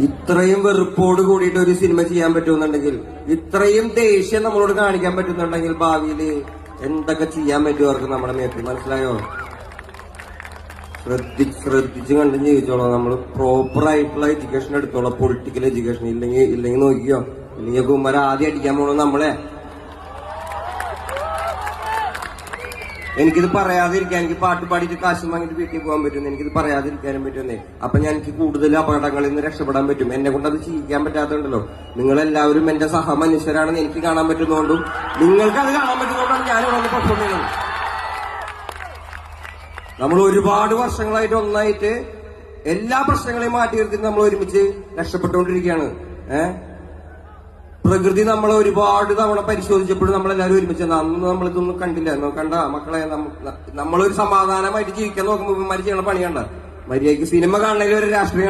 ഇത്രയും വെറുപ്പോട് കൂടിയിട്ട് ഒരു സിനിമ ചെയ്യാൻ പറ്റുമെന്നുണ്ടെങ്കിൽ, ഇത്രയും ദേഷ്യം നമ്മളോട് കാണിക്കാൻ പറ്റുന്നുണ്ടെങ്കിൽ ഭാവിയിൽ എന്തൊക്കെ ചെയ്യാൻ പറ്റും അവർക്ക് നമ്മുടെ മേത്തിൽ. മനസ്സിലായോ? ശ്രദ്ധിച്ച് കണ്ടും ജീവിച്ചോളാം. നമ്മൾ പ്രോപ്പർ ആയിട്ടുള്ള എഡ്യൂക്കേഷൻ എടുത്തോളാം. പൊളിറ്റിക്കൽ എഡ്യൂക്കേഷൻ ഇല്ലെങ്കിൽ നോക്കിയോ, ഇല്ലെങ്കിൽ കുമ്മര ആദ്യം അടിക്കാൻ പോകണം നമ്മളെ. എനിക്കിത് പറയാതിരിക്കാൻ, എനിക്ക് പാട്ട് പാടിയിട്ട് കാശും വാങ്ങിയിട്ട് വീട്ടിൽ പോകാൻ പറ്റും. എനിക്കിത് പറയാതിരിക്കാനും പറ്റുന്നേ. അപ്പൊ ഞാൻ എനിക്ക് കൂടുതൽ അപകടങ്ങളിൽ നിന്ന് രക്ഷപ്പെടാൻ പറ്റും. എന്നെ കൊണ്ട് അത് ചെയ്യിക്കാൻ പറ്റാത്തതുണ്ടല്ലോ. നിങ്ങളെല്ലാവരും എന്റെ സഹമനുഷ്യരാണെന്ന് എനിക്ക് കാണാൻ പറ്റുന്നതുകൊണ്ടും നിങ്ങൾക്ക് അത് കാണാൻ പറ്റുന്നതുകൊണ്ടാണ് ഞാനിവിടെ ഒന്ന് പെർഫോം ചെയ്യുന്നത്. നമ്മൾ ഒരുപാട് വർഷങ്ങളായിട്ട് ഒന്നായിട്ട് എല്ലാ പ്രശ്നങ്ങളെയും മാറ്റി നിർത്തിയിട്ട് നമ്മൾ ഒരുമിച്ച് രക്ഷപ്പെട്ടുകൊണ്ടിരിക്കുകയാണ്. പ്രകൃതി നമ്മളെ ഒരുപാട് തവണ പരിശോധിച്ചപ്പോഴും നമ്മളെല്ലാവരും ഒരുമിച്ച്. അന്ന് നമ്മളിതൊന്നും കണ്ടില്ല. കണ്ട മക്കളെ, നമ്മളൊരു സമാധാനമായിട്ട് ജീവിക്കാൻ നോക്കുമ്പോൾ ഇവന്മാര് ചെയ്യണ പണി കണ്ട. മര്യാദയ്ക്ക് സിനിമ കാണണമെങ്കിൽ ഒരു രാഷ്ട്രീയം